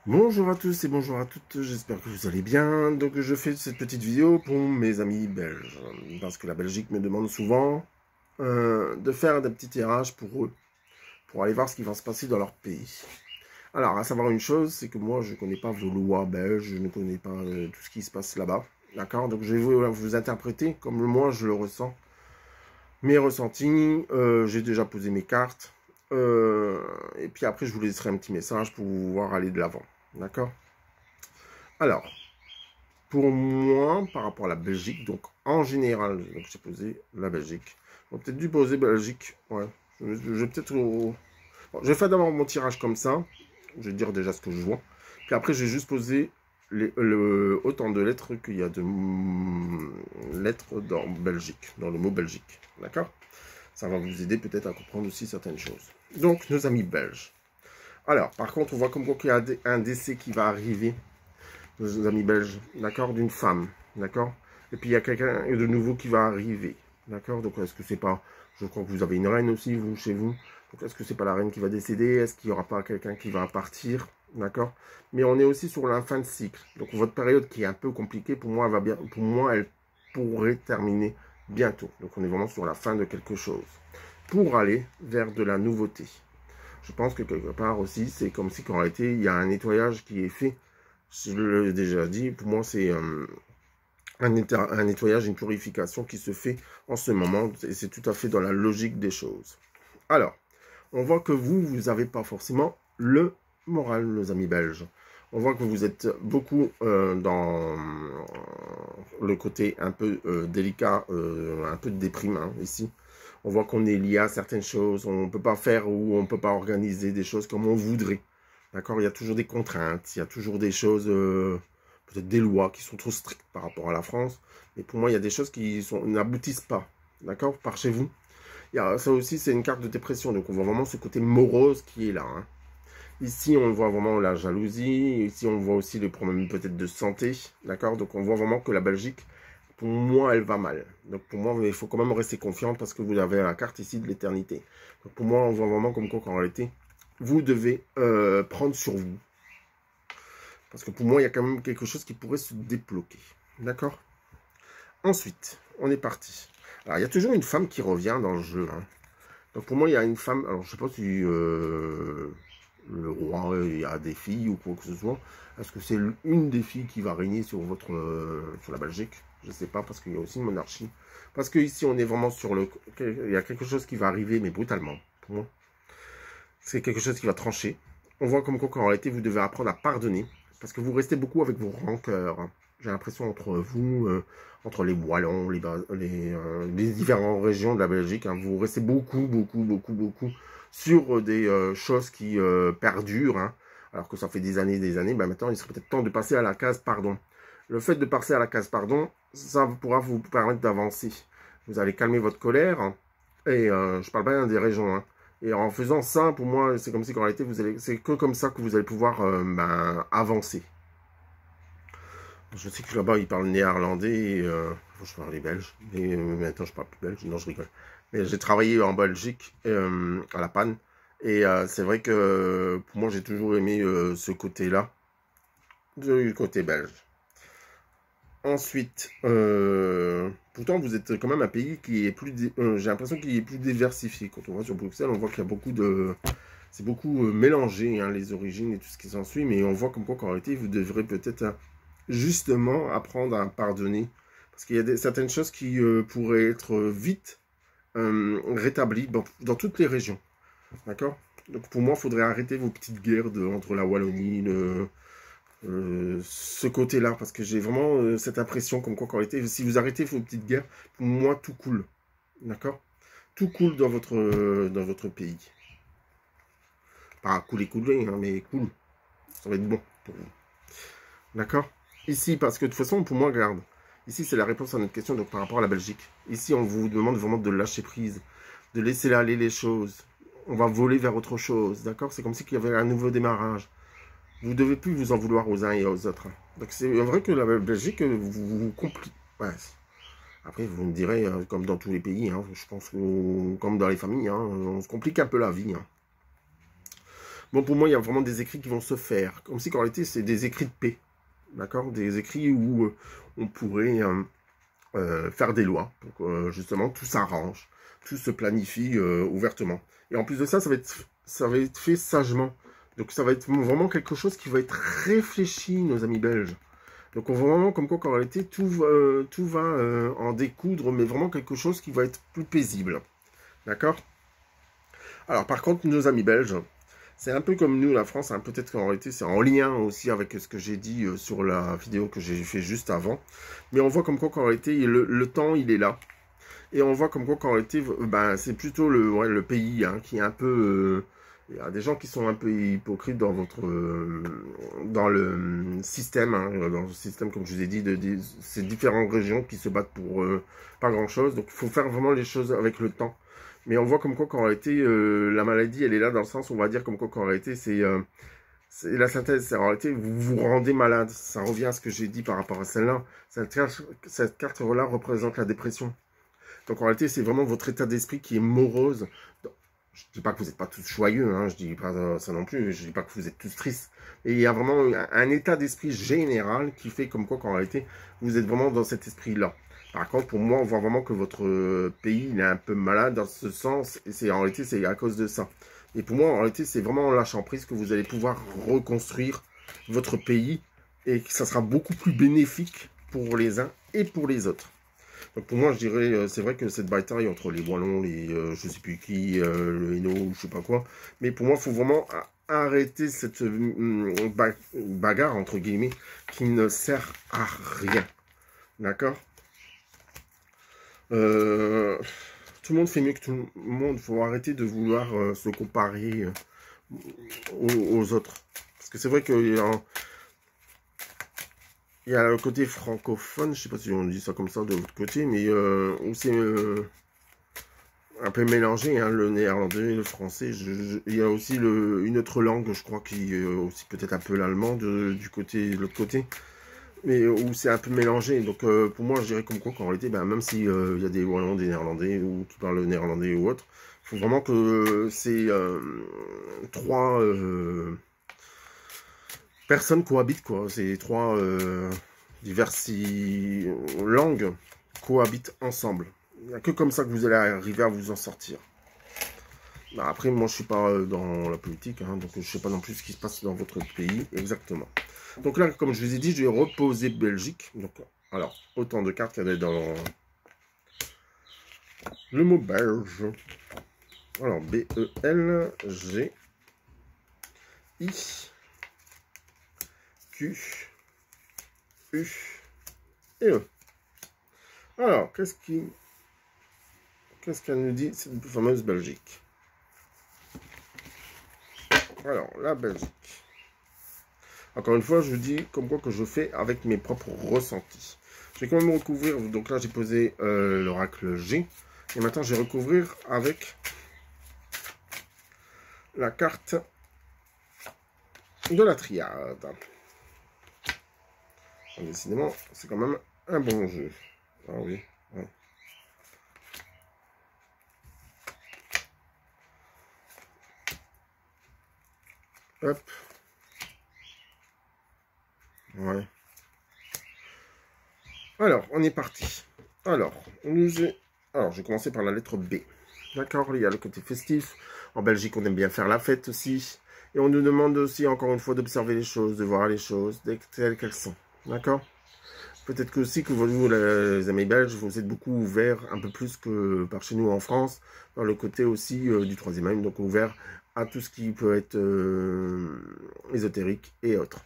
Bonjour à tous et bonjour à toutes, j'espère que vous allez bien. Donc je fais cette petite vidéo pour mes amis belges, parce que la Belgique me demande souvent de faire des petits tirages pour eux, pour aller voir ce qui va se passer dans leur pays. Alors, à savoir une chose, c'est que moi je ne connais pas vos lois belges, je ne connais pas tout ce qui se passe là-bas, d'accord? Donc je vais vous interpréter comme moi je le ressens, mes ressentis, j'ai déjà posé mes cartes, et puis après je vous laisserai un petit message pour pouvoir aller de l'avant, d'accord? Alors, pour moi, par rapport à la Belgique, donc en général, donc j'ai posé la Belgique. On peut-être dû poser Belgique, ouais. Je vais peut-être... Bon, je vais faire d'abord mon tirage comme ça. Je vais dire déjà ce que je vois. Puis après, je vais juste poser autant de lettres qu'il y a de lettres dans Belgique, dans le mot Belgique. D'accord? Ça va vous aider peut-être à comprendre aussi certaines choses. Donc, nos amis belges. Alors, par contre, on voit comme quoi il y a un décès qui va arriver, nos amis belges, d'accord, d'une femme, d'accord. Et puis il y a quelqu'un de nouveau qui va arriver, d'accord. Donc est-ce que c'est pas, je crois que vous avez une reine aussi, vous, chez vous. Donc est-ce que c'est pas la reine qui va décéder? Est-ce qu'il y aura pas quelqu'un qui va partir, d'accord? Mais on est aussi sur la fin de cycle. Donc votre période qui est un peu compliquée, pour moi, elle va bien, pour moi, elle pourrait terminer bientôt. Donc on est vraiment sur la fin de quelque chose pour aller vers de la nouveauté. Je pense que quelque part aussi, c'est comme si qu'en réalité, il y a un nettoyage qui est fait. Je l'ai déjà dit, pour moi, c'est un nettoyage, une purification qui se fait en ce moment. Et c'est tout à fait dans la logique des choses. Alors, on voit que vous n'avez pas forcément le moral, nos amis belges. On voit que vous êtes beaucoup dans le côté un peu délicat, un peu de déprime hein, ici. On voit qu'on est lié à certaines choses, on ne peut pas faire ou on ne peut pas organiser des choses comme on voudrait. D'accord? Il y a toujours des contraintes, il y a toujours des choses, peut-être des lois qui sont trop strictes par rapport à la France. Mais pour moi, il y a des choses qui n'aboutissent pas. D'accord? Par chez vous. Ça aussi, c'est une carte de dépression. Donc, on voit vraiment ce côté morose qui est là. Hein. Ici, on voit vraiment la jalousie. Ici, on voit aussi les problèmes peut-être de santé. D'accord? Donc, on voit vraiment que la Belgique, pour moi, elle va mal. Donc, pour moi, il faut quand même rester confiant parce que vous avez la carte ici de l'éternité. Donc, pour moi, on voit vraiment comme quoi qu'en réalité, vous devez prendre sur vous. Parce que pour moi, il y a quand même quelque chose qui pourrait se débloquer. D'accord? Ensuite, on est parti. Alors, il y a toujours une femme qui revient dans le jeu. Hein. Donc, pour moi, il y a une femme... Alors, je ne sais pas si le roi, il y a des filles ou quoi que ce soit. Est-ce que c'est une des filles qui va régner sur, sur la Belgique? Je ne sais pas, parce qu'il y a aussi une monarchie. Parce que ici, on est vraiment sur le... Il y a quelque chose qui va arriver, mais brutalement, pour moi. C'est quelque chose qui va trancher. On voit comme quoi, en réalité, vous devez apprendre à pardonner. Parce que vous restez beaucoup avec vos rancœurs. J'ai l'impression entre vous, entre les Wallons, les différentes régions de la Belgique, hein, vous restez beaucoup sur des choses qui perdurent. Hein, alors que ça fait des années, ben maintenant, il serait peut-être temps de passer à la case pardon. Le fait de passer à la case pardon, ça pourra vous permettre d'avancer. Vous allez calmer votre colère. Hein, et je parle bien des régions. Hein, et en faisant ça, pour moi, c'est comme si en réalité, c'est que comme ça que vous allez pouvoir avancer. Je sais que là-bas, ils parlent néerlandais, je parlais belge, mais maintenant je parle plus belge, non, je rigole. Mais j'ai travaillé en Belgique, à La Panne, et c'est vrai que pour moi, j'ai toujours aimé ce côté-là, du côté belge. Ensuite, pourtant, vous êtes quand même un pays qui est plus, j'ai l'impression qu'il est plus diversifié. Quand on va sur Bruxelles, on voit qu'il y a beaucoup de... C'est beaucoup mélangé, hein, les origines et tout ce qui s'ensuit, mais on voit comme quoi, qu'en réalité, vous devrez peut-être justement apprendre à pardonner. Parce qu'il y a certaines choses qui pourraient être vite rétablies dans toutes les régions. D'accord? Donc pour moi, il faudrait arrêter vos petites guerres entre la Wallonie, ce côté-là. Parce que j'ai vraiment cette impression comme quoi, qu'en réalité, si vous arrêtez vos petites guerres, pour moi, tout coule. D'accord? Tout coule dans votre pays. Pas couler, hein, mais cool. Ça va être bon pour vous. D'accord? Ici, parce que de toute façon, pour moi, regarde. Ici, c'est la réponse à notre question donc, par rapport à la Belgique. Ici, on vous demande vraiment de lâcher prise, de laisser aller les choses. On va voler vers autre chose, d'accord? C'est comme si il y avait un nouveau démarrage. Vous ne devez plus vous en vouloir aux uns et aux autres. Donc, c'est vrai que la Belgique, vous complique. Ouais. Après, vous me direz, comme dans tous les pays, hein, je pense que, comme dans les familles, hein, on se complique un peu la vie. Hein. Bon, pour moi, il y a vraiment des écrits qui vont se faire. Comme si, en réalité, c'est des écrits de paix. D'accord? Des écrits où on pourrait faire des lois. Pour que, justement, tout s'arrange. Tout se planifie ouvertement. Et en plus de ça, ça va être fait sagement. Donc, ça va être vraiment quelque chose qui va être réfléchi, nos amis belges. Donc, on voit vraiment comme quoi, en réalité, tout va en découdre, mais vraiment quelque chose qui va être plus paisible. D'accord? Alors, par contre, nos amis belges, c'est un peu comme nous, la France, hein, peut-être qu'en réalité, c'est en lien aussi avec ce que j'ai dit sur la vidéo que j'ai fait juste avant. Mais on voit comme quoi, en réalité, le temps, il est là. Et on voit comme quoi, en réalité, ben, c'est plutôt le pays hein, qui est un peu... il y a des gens qui sont un peu hypocrites dans dans le système, hein, dans le système, comme je vous ai dit, de ces différentes régions qui se battent pour pas grand-chose. Donc, il faut faire vraiment les choses avec le temps. Mais on voit comme quoi, en réalité, la maladie, elle est là dans le sens où on va dire comme quoi, en réalité, c'est la synthèse. C'est en réalité, vous vous rendez malade. Ça revient à ce que j'ai dit par rapport à celle-là. Cette carte-là représente la dépression. Donc en réalité, c'est vraiment votre état d'esprit qui est morose. Je ne dis pas que vous n'êtes pas tous joyeux, hein, je ne dis pas ça non plus, je ne dis pas que vous êtes tous tristes. Et il y a vraiment un état d'esprit général qui fait comme quoi, qu'en réalité, vous êtes vraiment dans cet esprit-là. Par contre, pour moi, on voit vraiment que votre pays, il est un peu malade dans ce sens, et en réalité, c'est à cause de ça. Et pour moi, en réalité, c'est vraiment en lâchant prise que vous allez pouvoir reconstruire votre pays, et que ça sera beaucoup plus bénéfique pour les uns et pour les autres. Donc pour moi, je dirais, c'est vrai que cette bataille entre les Wallons, je sais plus qui, le Hainaut, je sais pas quoi, mais pour moi, il faut vraiment arrêter cette bagarre, entre guillemets, qui ne sert à rien. D'accord? Tout le monde fait mieux que tout le monde. Il faut arrêter de vouloir se comparer aux autres. Parce que c'est vrai qu'il y a le côté francophone, je sais pas si on dit ça comme ça de votre côté, mais où c'est un peu mélangé, hein, le néerlandais, le français. Il y a aussi une autre langue, je crois, qui est aussi peut-être un peu l'allemand de l'autre côté, mais où c'est un peu mélangé. Donc pour moi, je dirais comme quoi qu'en réalité, ben, même s'il y a des Wallons, des Néerlandais, ou qui parlent néerlandais ou autre, il faut vraiment que ces trois personnes cohabitent, quoi. Ces trois diverses langues cohabitent ensemble. Il n'y a que comme ça que vous allez arriver à vous en sortir. Bah, après, moi, je ne suis pas dans la politique, hein, donc je ne sais pas non plus ce qui se passe dans votre pays exactement. Donc là, comme je vous ai dit, je vais reposer Belgique. Donc, alors, autant de cartes qu'il y a dans le mot belge. Alors, B-E-L-G I Q U et E. Alors, qu'est-ce qu'elle nous dit, cette fameuse Belgique? Alors, la Belgique. Encore une fois, je vous dis comme quoi que je fais avec mes propres ressentis. Je vais quand même recouvrir, donc là j'ai posé l'oracle G. Et maintenant je vais recouvrir avec la carte de la triade. Décidément, c'est quand même un bon jeu. Ah oui. Ouais. Hop. Ouais. Alors, on est parti. Alors, je vais commencer par la lettre B. D'accord, il y a le côté festif. En Belgique, on aime bien faire la fête aussi. Et on nous demande aussi, encore une fois, d'observer les choses, de voir les choses telles qu'elles sont. D'accord? Peut-être que aussi que vous, les amis belges, vous êtes beaucoup ouverts, un peu plus que par chez nous en France, dans le côté aussi du troisième âge, donc ouvert à tout ce qui peut être ésotérique et autres.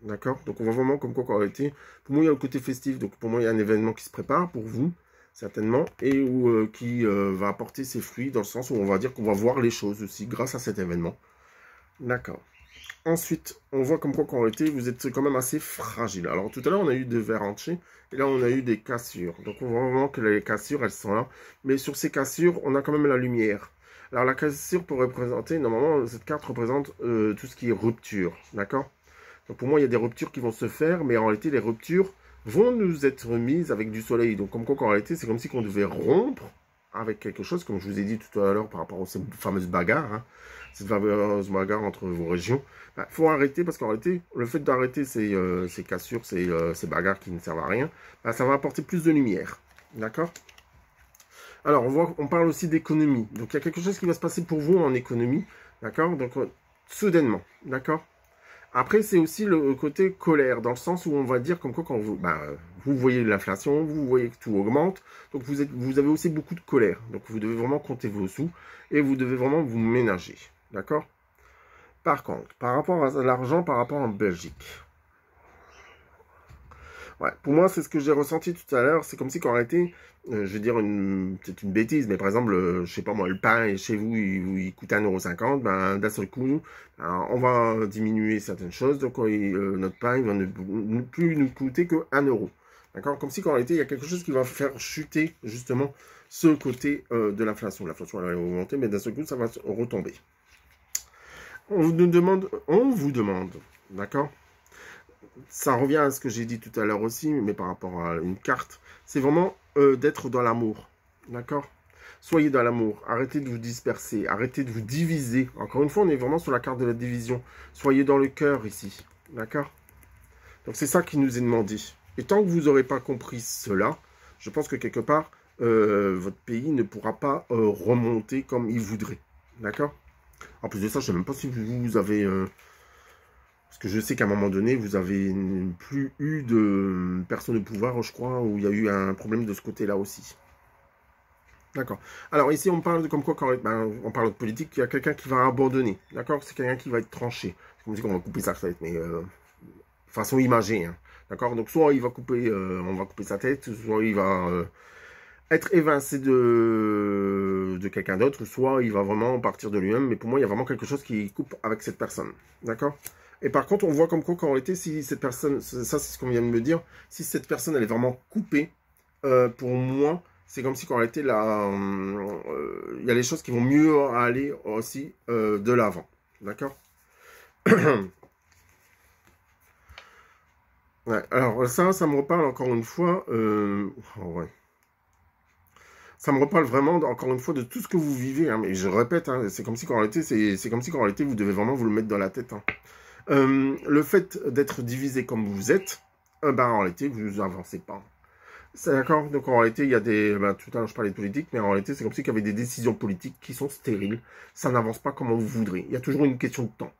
D'accord? Donc on voit vraiment comme quoi en réalité, pour moi il y a le côté festif, donc pour moi il y a un événement qui se prépare pour vous, certainement, et où, qui va apporter ses fruits, dans le sens où on va dire qu'on va voir les choses aussi grâce à cet événement. D'accord. Ensuite, on voit comme quoi en réalité, vous êtes quand même assez fragile. Alors tout à l'heure, on a eu des verres entiers, et là on a eu des cassures. Donc on voit vraiment que les cassures, elles sont là. Mais sur ces cassures, on a quand même la lumière. Alors la cassure peut représenter, normalement, cette carte représente tout ce qui est rupture. D'accord? Donc pour moi, il y a des ruptures qui vont se faire, mais en réalité, les ruptures vont nous être mises avec du soleil. Donc comme quoi en réalité, c'est comme si on devait rompre avec quelque chose, comme je vous ai dit tout à l'heure par rapport à ces fameuses bagarres, hein, cette fameuse bagarre entre vos régions, il faut arrêter, parce qu'en réalité, le fait d'arrêter ces cassures, ces bagarres qui ne servent à rien, ça va apporter plus de lumière. D'accord? Alors, on parle aussi d'économie. Donc, il y a quelque chose qui va se passer pour vous en économie. D'accord? Donc, soudainement. D'accord? Après, c'est aussi le côté colère, dans le sens où on va dire comme quoi quand vous voyez l'inflation, vous voyez que tout augmente, donc vous avez aussi beaucoup de colère. Donc, vous devez vraiment compter vos sous et vous devez vraiment vous ménager. D'accord? Par contre, par rapport à l'argent, par rapport en Belgique, ouais, pour moi, c'est ce que j'ai ressenti tout à l'heure. C'est comme si qu'en réalité, je vais dire peut-être une bêtise, mais par exemple, je sais pas moi, le pain chez vous, il coûte 1,50 €, ben, d'un seul coup, on va diminuer certaines choses, donc notre pain, il va ne plus nous coûter que 1 €. D'accord? Comme si qu'en réalité, il y a quelque chose qui va faire chuter, justement, ce côté de l'inflation. L'inflation, elle va augmenter, mais d'un seul coup, ça va retomber. On vous demande, d'accord? Ça revient à ce que j'ai dit tout à l'heure aussi, mais par rapport à une carte, c'est vraiment d'être dans l'amour, d'accord? Soyez dans l'amour, arrêtez de vous disperser, arrêtez de vous diviser. Encore une fois, on est vraiment sur la carte de la division. Soyez dans le cœur ici, d'accord? Donc c'est ça qui nous est demandé. Et tant que vous n'aurez pas compris cela, je pense que quelque part, votre pays ne pourra pas remonter comme il voudrait, d'accord? En plus de ça, je ne sais même pas si vous avez... parce que je sais qu'à un moment donné, vous avez plus eu de personnes de pouvoir, je crois, où il y a eu un problème de ce côté-là aussi. D'accord. Alors ici, on parle de comme quoi, quand on parle de politique, il y a quelqu'un qui va abandonner. D'accord? C'est quelqu'un qui va être tranché. C'est comme si on va couper sa tête, mais façon imagée. Hein. D'accord? Donc soit il va couper, on va couper sa tête, soit il va être évincé de quelqu'un d'autre, soit il va vraiment partir de lui-même. Mais pour moi, il y a vraiment quelque chose qui coupe avec cette personne. D'accord? Et par contre, on voit comme quoi, qu'en réalité, si cette personne, ça c'est ce qu'on vient de me dire, si cette personne, elle est vraiment coupée, pour moi, c'est comme si qu'en réalité, il y a les choses qui vont mieux aller aussi de l'avant. D'accord? Ouais, alors ça me reparle encore une fois, ouais. Ça me reparle vraiment, encore une fois, de tout ce que vous vivez, hein, mais je répète, hein, c'est comme si qu'en réalité, c'est comme si qu'en réalité, vous devez vraiment vous le mettre dans la tête, hein. Le fait d'être divisé comme vous êtes, en réalité, vous n'avancez pas. C'est d'accord? Donc en réalité, il y a des... tout à l'heure, je parlais de politique, mais en réalité, c'est comme si qu'il y avait des décisions politiques qui sont stériles. Ça n'avance pas comme vous voudrez. Il y a toujours une question de temps.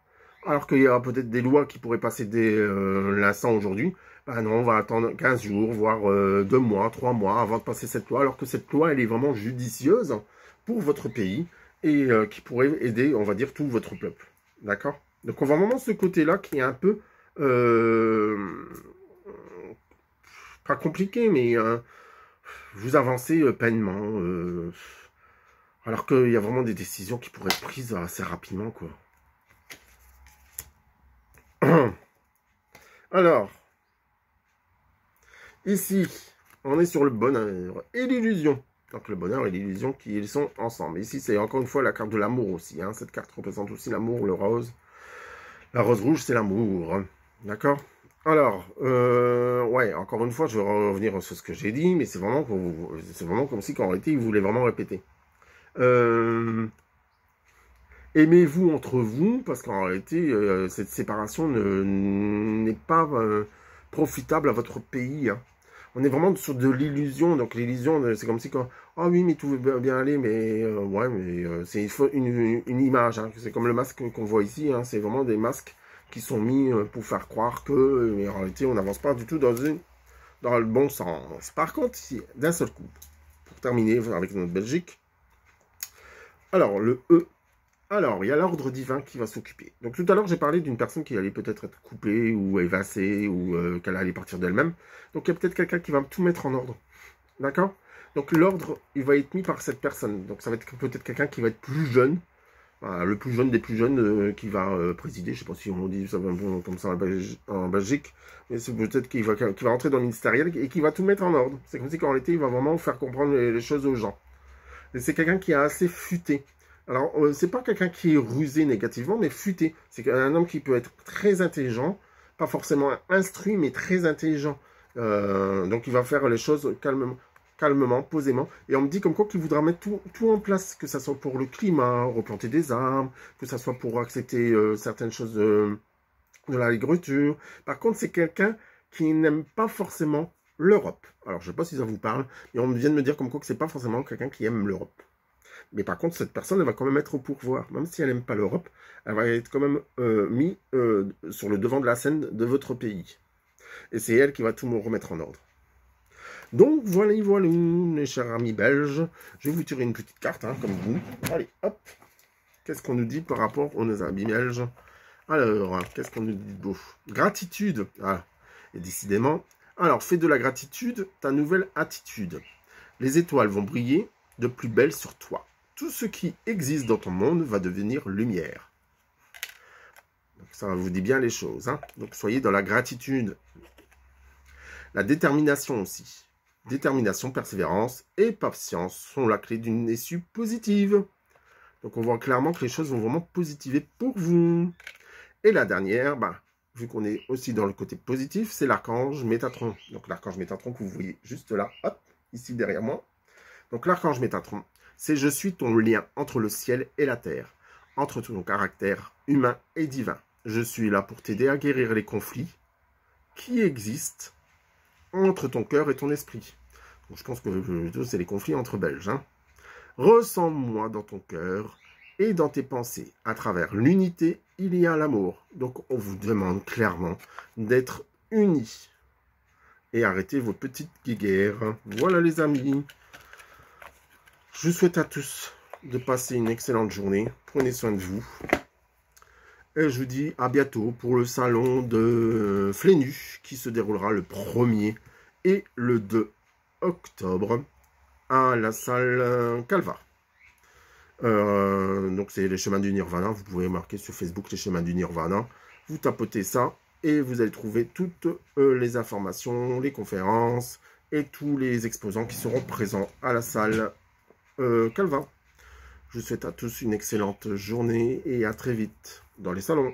Alors qu'il y a peut-être des lois qui pourraient passer dès l'instant aujourd'hui. Non, on va attendre 15 jours, voire 2 mois, 3 mois avant de passer cette loi. Alors que cette loi, elle est vraiment judicieuse pour votre pays et qui pourrait aider, on va dire, tout votre peuple. D'accord? Donc on voit vraiment ce côté-là qui est un peu... pas compliqué, mais vous avancez peinement. Alors qu'il y a vraiment des décisions qui pourraient être prises assez rapidement, quoi. Alors, ici, on est sur le bonheur et l'illusion. Donc le bonheur et l'illusion qui sont ensemble. Ici, c'est encore une fois la carte de l'amour aussi. Hein. Cette carte représente aussi l'amour, le rose. La rose rouge, c'est l'amour. D'accord? Alors, ouais, encore une fois, je vais revenir sur ce que j'ai dit, mais c'est vraiment comme si, qu'en réalité, il voulait vraiment répéter. Aimez-vous entre vous, parce qu'en réalité, cette séparation n'est pas profitable à votre pays. Hein. On est vraiment sur de l'illusion. Donc l'illusion, c'est comme si quand... Ah oui, mais tout veut bien aller, mais... ouais, mais c'est une image. Hein. C'est comme le masque qu'on voit ici. Hein. C'est vraiment des masques qui sont mis pour faire croire que... mais en réalité, on n'avance pas du tout dans le bon sens. Par contre, ici, d'un seul coup, pour terminer avec notre Belgique, alors, le E. Alors, il y a l'ordre divin qui va s'occuper. Donc, tout à l'heure, j'ai parlé d'une personne qui allait peut-être être coupée ou évincée ou qu'elle allait partir d'elle-même. Donc, il y a peut-être quelqu'un qui va tout mettre en ordre. D'accord? Donc, l'ordre, il va être mis par cette personne. Donc, ça va être peut-être quelqu'un qui va être plus jeune. Voilà, le plus jeune des plus jeunes qui va présider. Je ne sais pas si on dit ça comme ça en Belgique. Mais c'est peut-être qui va entrer dans le ministériel et qui va tout mettre en ordre. C'est comme si qu'en réalité, il va vraiment faire comprendre les choses aux gens. Et c'est quelqu'un qui est assez futé. Alors, c'est pas quelqu'un qui est rusé négativement, mais futé. C'est un homme qui peut être très intelligent, pas forcément instruit, mais très intelligent. Donc, il va faire les choses calmement. calmement, posément. Et on me dit comme quoi qu'il voudra mettre tout en place, que ça soit pour le climat, replanter des arbres, que ça soit pour accepter certaines choses de l'agriculture. Par contre, c'est quelqu'un qui n'aime pas forcément l'Europe. Alors, je ne sais pas si ça vous parle, mais on vient de me dire comme quoi que c'est pas forcément quelqu'un qui aime l'Europe. Mais par contre, cette personne, elle va quand même être au pourvoir. Même si elle n'aime pas l'Europe, elle va être quand même mise sur le devant de la scène de votre pays. Et c'est elle qui va tout me remettre en ordre. Donc, voilà, mes chers amis belges. Je vais vous tirer une petite carte, hein, comme vous. Allez, hop. Qu'est-ce qu'on nous dit par rapport aux amis belges? Alors, qu'est-ce qu'on nous dit de beau? Gratitude. Ah, et décidément. Alors, fais de la gratitude ta nouvelle attitude. Les étoiles vont briller de plus belle sur toi. Tout ce qui existe dans ton monde va devenir lumière. Donc, ça vous dit bien les choses. Hein. Donc, soyez dans la gratitude. La détermination aussi. Détermination, persévérance et patience sont la clé d'une issue positive. Donc, on voit clairement que les choses vont vraiment positiver pour vous. Et la dernière, vu qu'on est aussi dans le côté positif, c'est l'archange Métatron. Donc, l'archange Métatron que vous voyez juste là, hop, ici derrière moi. Donc, l'archange Métatron, c'est « Je suis ton lien entre le ciel et la terre, entre ton caractère humain et divin. Je suis là pour t'aider à guérir les conflits qui existent entre ton cœur et ton esprit. » Donc, je pense que c'est les conflits entre Belges. Hein. Ressens-moi dans ton cœur et dans tes pensées. À travers l'unité, il y a l'amour. Donc, on vous demande clairement d'être unis. Et arrêtez vos petites guéguerres. Voilà les amis. Je vous souhaite à tous de passer une excellente journée. Prenez soin de vous. Et je vous dis à bientôt pour le salon de Flénu qui se déroulera le 1er et le 2 octobre à la salle Calva. Donc c'est les chemins du Nirvana. Vous pouvez marquer sur Facebook les chemins du Nirvana. Vous tapotez ça et vous allez trouver toutes les informations, les conférences et tous les exposants qui seront présents à la salle Calva. Je vous souhaite à tous une excellente journée et à très vite dans les salons.